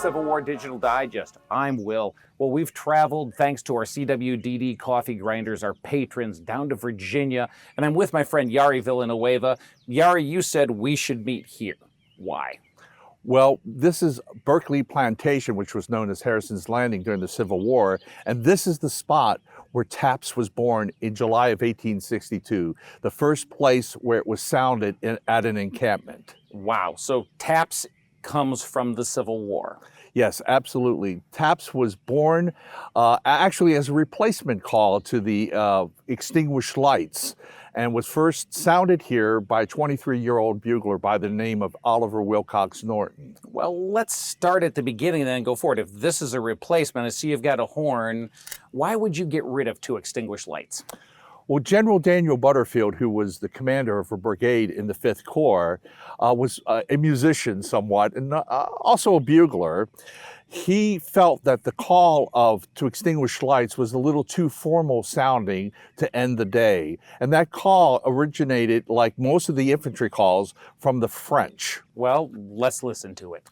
Civil War Digital Digest. I'm Will. Well, we've traveled thanks to our CWDD coffee grinders, our patrons, down to Virginia, and I'm with my friend Jari Villanueva. Jari, you said we should meet here. Why? Well, this is Berkeley Plantation, which was known as Harrison's Landing during the Civil War, and this is the spot where taps was born in July of 1862, the first place where it was sounded at an encampment. Wow, so taps comes from the Civil War. Yes, absolutely. Taps was born actually as a replacement call to the extinguished lights, and was first sounded here by a 23-year-old bugler by the name of Oliver Wilcox Norton. Well, let's start at the beginning and then go forward. If this is a replacement, I see you've got a horn. Why would you get rid of two extinguished lights? Well, General Daniel Butterfield, who was the commander of a brigade in the 5th Corps, was a musician somewhat, and also a bugler. He felt that the call to extinguish lights was a little too formal sounding to end the day. And that call originated, like most of the infantry calls, from the French. Well, let's listen to it.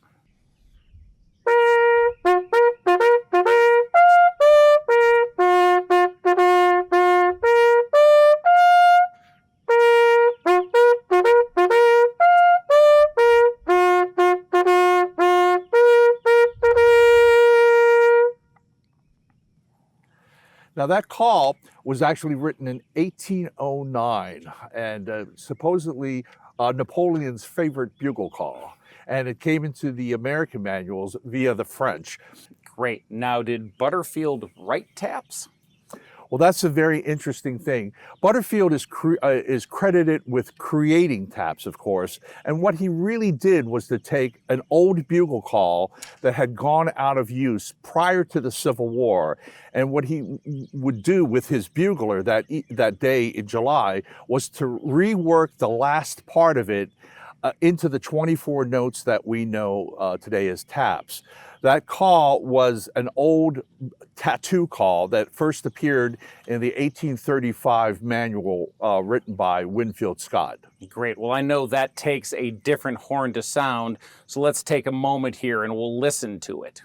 Now that call was actually written in 1809 and supposedly Napoleon's favorite bugle call. And it came into the American manuals via the French. Great. Now, did Butterfield write taps? Well, that's a very interesting thing. Butterfield is credited with creating taps, of course, and what he really did was to take an old bugle call that had gone out of use prior to the Civil War, and what he would do with his bugler that day in July was to rework the last part of it into the 24 notes that we know today as taps. That call was an old tattoo call that first appeared in the 1835 manual written by Winfield Scott. Great. Well, I know that takes a different horn to sound, so let's take a moment here and we'll listen to it.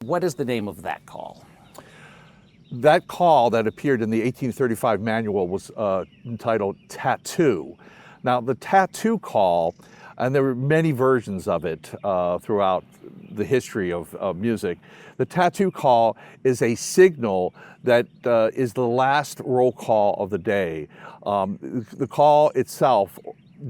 What is the name of that call? That call that appeared in the 1835 manual was entitled Tattoo. Now, the tattoo call, and there were many versions of it throughout the history of music, the tattoo call is a signal that is the last roll call of the day. The call itself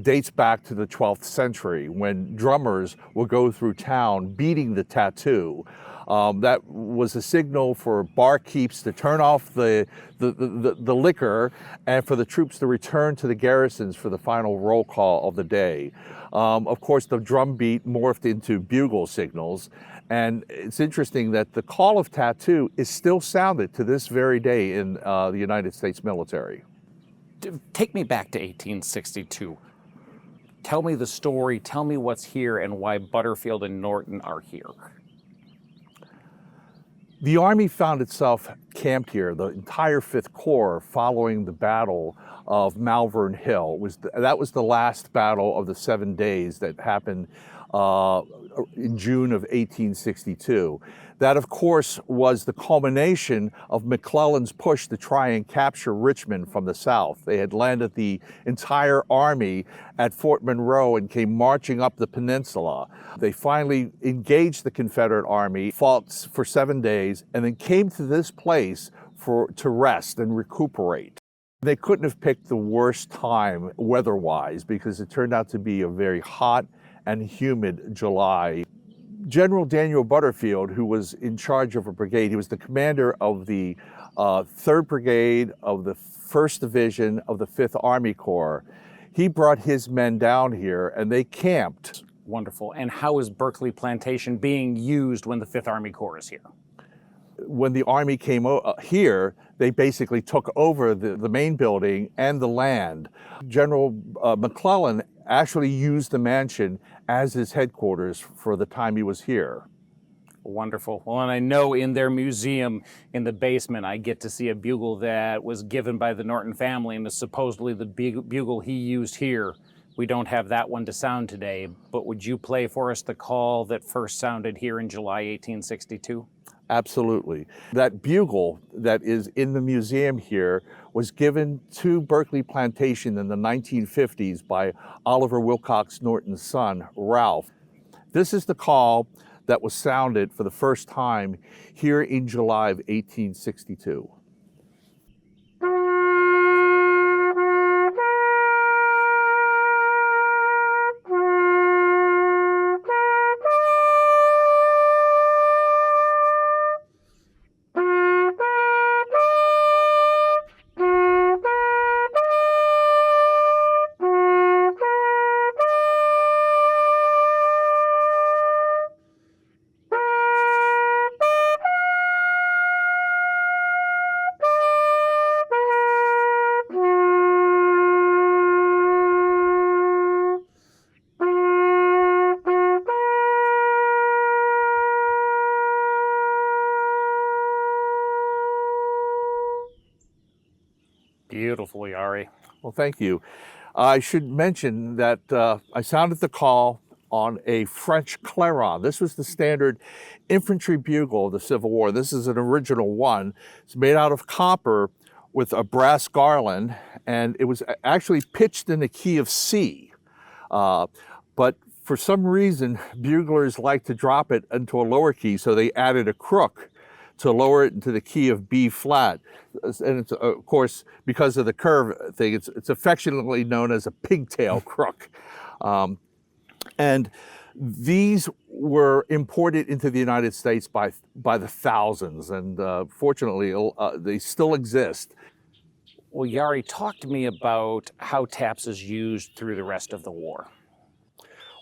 dates back to the 12th century when drummers would go through town beating the tattoo. That was a signal for barkeeps to turn off the liquor and for the troops to return to the garrisons for the final roll call of the day. Of course, the drum beat morphed into bugle signals, and it's interesting that the call of tattoo is still sounded to this very day in the United States military. Take me back to 1862. Tell me the story, tell me what's here and why Butterfield and Norton are here. The Army found itself camped here, the entire 5th Corps, following the Battle of Malvern Hill. That was the last battle of the 7 days that happened in June of 1862. That, of course, was the culmination of McClellan's push to try and capture Richmond from the south. They had landed the entire army at Fort Monroe and came marching up the peninsula. They finally engaged the Confederate Army, fought for 7 days, and then came to this place to rest and recuperate. They couldn't have picked the worst time weather-wise because it turned out to be a very hot and humid July. General Daniel Butterfield, who was in charge of a brigade, he was the commander of the 3rd Brigade of the 1st Division of the 5th Army Corps. He brought his men down here and they camped. Wonderful. And how is Berkeley Plantation being used when the 5th Army Corps is here? When the Army came here, they basically took over the main building and the land. General McClellan actually used the mansion as his headquarters for the time he was here. Wonderful. Well, and I know in their museum in the basement, I get to see a bugle that was given by the Norton family and is supposedly the bugle he used here. We don't have that one to sound today, but would you play for us the call that first sounded here in July 1862? Absolutely. That bugle that is in the museum here was given to Berkeley Plantation in the 1950s by Oliver Wilcox Norton's son, Ralph. This is the call that was sounded for the first time here in July of 1862. Beautiful, Jari. Well, thank you. I should mention that I sounded the call on a French Claron. This was the standard infantry bugle of the Civil War. This is an original one. It's made out of copper with a brass garland, and it was actually pitched in the key of C. But for some reason, buglers like to drop it into a lower key, so they added a crook to lower it into the key of B flat. And it's, of course, because of the curve thing, it's affectionately known as a pigtail crook. And these were imported into the United States by the thousands, and fortunately, they still exist. Well, Jari, talk to me about how taps is used through the rest of the war.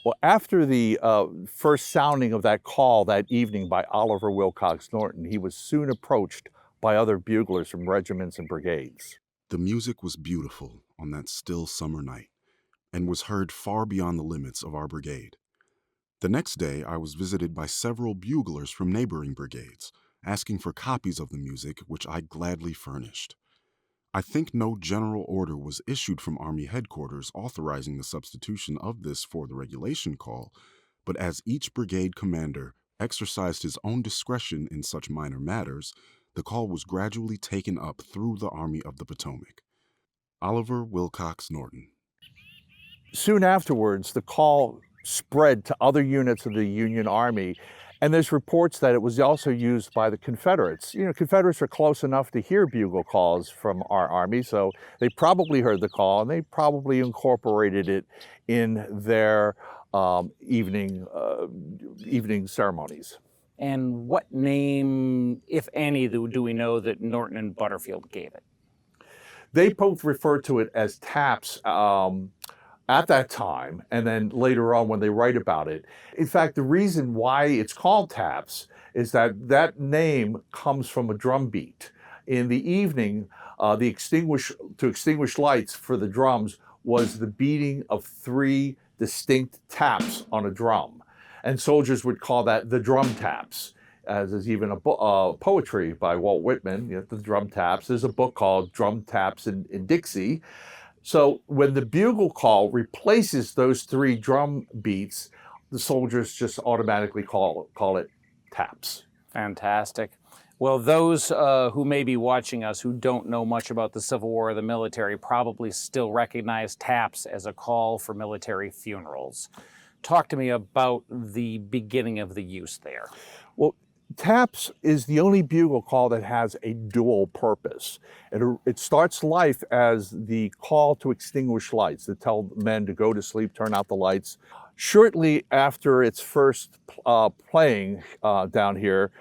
Well, after the first sounding of that call that evening by Oliver Wilcox Norton, he was soon approached by other buglers from regiments and brigades. The music was beautiful on that still summer night and was heard far beyond the limits of our brigade. The next day, I was visited by several buglers from neighboring brigades, asking for copies of the music, which I gladly furnished. I think no general order was issued from Army headquarters authorizing the substitution of this for the regulation call, but as each brigade commander exercised his own discretion in such minor matters, the call was gradually taken up through the Army of the Potomac. Oliver Wilcox Norton. Soon afterwards, the call spread to other units of the Union Army, and there's reports that it was also used by the Confederates. You know, Confederates are close enough to hear bugle calls from our Army, so they probably heard the call, and they probably incorporated it in their evening ceremonies. And what name, if any, do we know that Norton and Butterfield gave it? They both referred to it as taps at that time, and then later on when they write about it. In fact, the reason why it's called taps is that that name comes from a drum beat. In the evening, to extinguish lights for the drums was the beating of 3 distinct taps on a drum. And soldiers would call that the drum taps. as is even a poetry by Walt Whitman, the drum taps. There's a book called Drum Taps in Dixie. So when the bugle call replaces those three drum beats, the soldiers just automatically call it taps. Fantastic. Well, those who may be watching us who don't know much about the Civil War or the military probably still recognize taps as a call for military funerals. Talk to me about the beginning of the use there. Well, taps is the only bugle call that has a dual purpose. It starts life as the call to extinguish lights, to tell men to go to sleep, turn out the lights. Shortly after its first playing down here,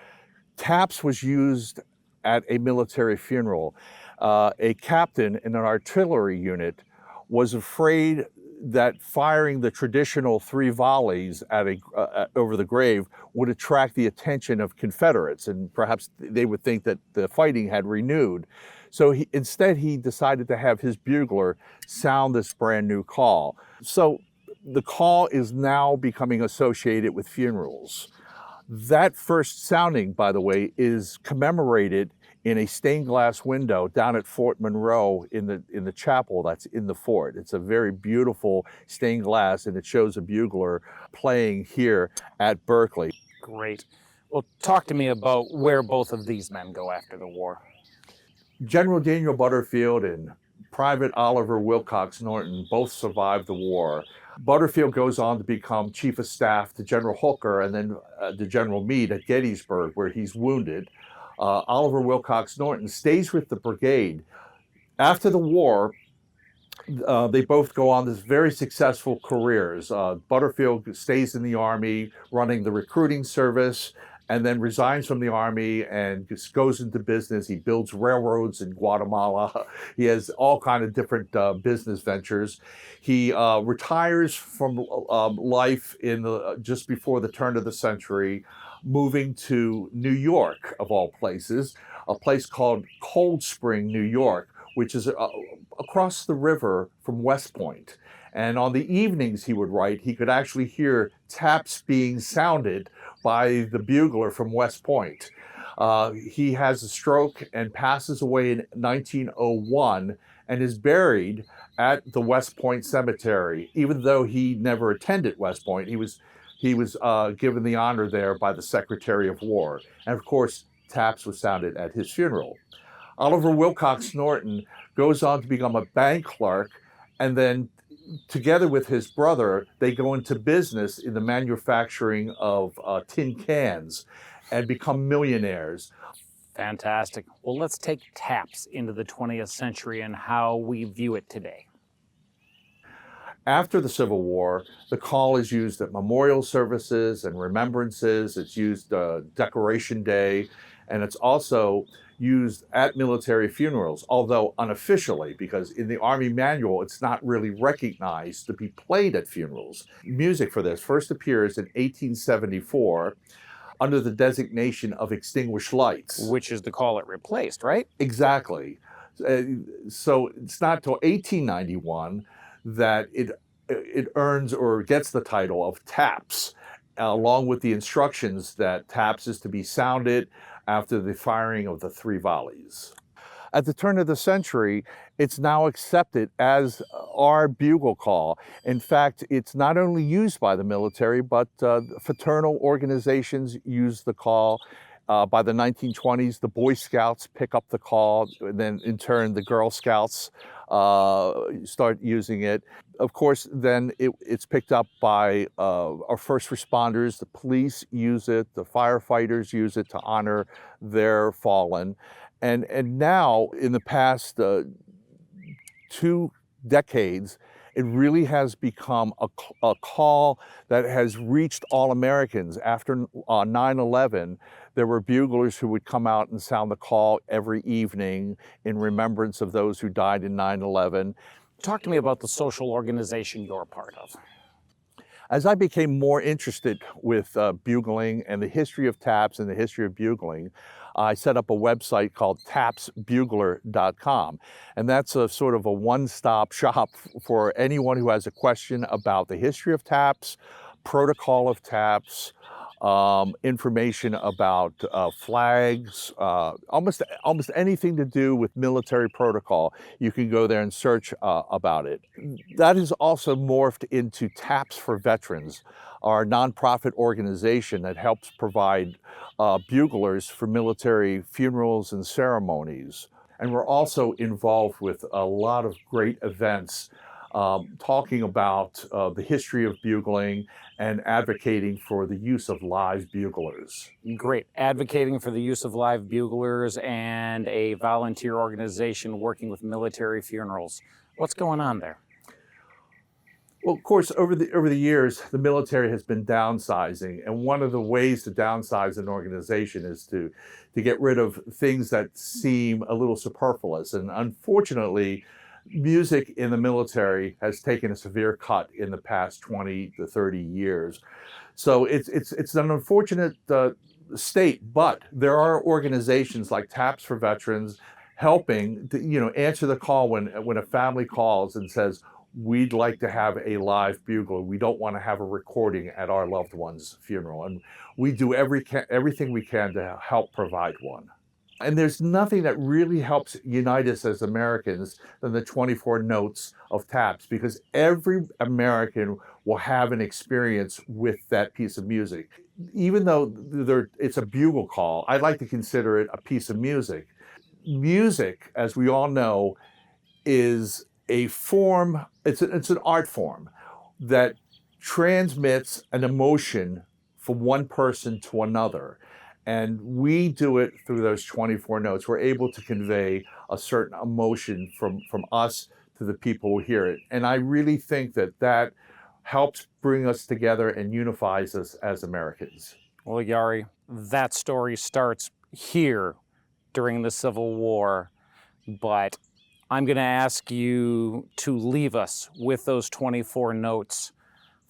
taps was used at a military funeral. A captain in an artillery unit was afraid that firing the traditional 3 volleys at over the grave would attract the attention of Confederates, and perhaps they would think that the fighting had renewed. So instead he decided to have his bugler sound this brand new call. So the call is now becoming associated with funerals. That first sounding, by the way, is commemorated in a stained glass window down at Fort Monroe in the chapel that's in the fort. It's a very beautiful stained glass, and it shows a bugler playing here at Berkeley. Great. Well, talk to me about where both of these men go after the war. General Daniel Butterfield and Private Oliver Wilcox Norton both survived the war. Butterfield goes on to become Chief of Staff to General Hooker and then to General Meade at Gettysburg, where he's wounded. Oliver Wilcox Norton stays with the brigade. After the war, they both go on this very successful careers. Butterfield stays in the Army running the recruiting service, and then resigns from the Army and just goes into business. He builds railroads in Guatemala. He has all kinds of different business ventures. He retires from life just before the turn of the century, moving to New York, of all places, a place called Cold Spring, New York, which is across the river from West Point. And on the evenings he would write, he could actually hear taps being sounded by the bugler from West Point. He has a stroke and passes away in 1901 and is buried at the West Point Cemetery. Even though he never attended West Point, he was given the honor there by the Secretary of War. And of course, taps was sounded at his funeral. Oliver Wilcox Norton goes on to become a bank clerk, and then together with his brother, they go into business in the manufacturing of tin cans and become millionaires. Fantastic. Well, let's take taps into the 20th century and how we view it today. After the Civil War, the call is used at memorial services and remembrances. It's used Decoration Day, and it's also used at military funerals, although unofficially, because in the Army manual, it's not really recognized to be played at funerals. Music for this first appears in 1874 under the designation of extinguished lights. Which is the call it replaced, right? Exactly. So it's not until 1891 that it earns or gets the title of taps, along with the instructions that taps is to be sounded after the firing of the 3 volleys. At the turn of the century, it's now accepted as our bugle call. In fact, it's not only used by the military, but fraternal organizations use the call. By the 1920s, the Boy Scouts pick up the call, and then in turn, the Girl Scouts start using it. Of course, then it's picked up by our first responders. The police use it, the firefighters use it to honor their fallen. And now, in the past 2 decades, it really has become a call that has reached all Americans. After 9/11, there were buglers who would come out and sound the call every evening in remembrance of those who died in 9/11. Talk to me about the social organization you're part of. As I became more interested with bugling and the history of taps and the history of bugling, I set up a website called TapsBuglercom. And that's a sort of a one-stop shop for anyone who has a question about the history of taps, protocol of taps, information about flags, almost anything to do with military protocol. You can go there and search about it. That has also morphed into Taps for Veterans, our nonprofit organization that helps provide buglers for military funerals and ceremonies. And we're also involved with a lot of great events talking about the history of bugling and advocating for the use of live buglers. Great. Advocating for the use of live buglers and a volunteer organization working with military funerals. What's going on there? Well, of course, over the years, the military has been downsizing, and one of the ways to downsize an organization is to get rid of things that seem a little superfluous. And unfortunately, music in the military has taken a severe cut in the past 20 to 30 years. So it's an unfortunate state, but there are organizations like Taps for Veterans helping to, answer the call when a family calls and says, we'd like to have a live bugler. We don't want to have a recording at our loved one's funeral. And we do everything we can to help provide one. And there's nothing that really helps unite us as Americans than the 24 notes of taps, because every American will have an experience with that piece of music. Even though it's a bugle call, I like to consider it a piece of music. Music, as we all know, is a form, it's an art form that transmits an emotion from one person to another. And we do it through those 24 notes. We're able to convey a certain emotion from us to the people who hear it. And I really think that helps bring us together and unifies us as Americans. Well, Jari, that story starts here during the Civil War, but I'm going to ask you to leave us with those 24 notes.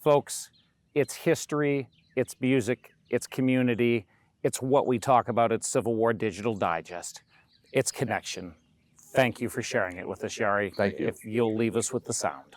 Folks, it's history, it's music, it's community. It's what we talk about at Civil War Digital Digest. It's connection. Thank you for sharing it with us, Jari. Thank you. If you'll leave us with the sound.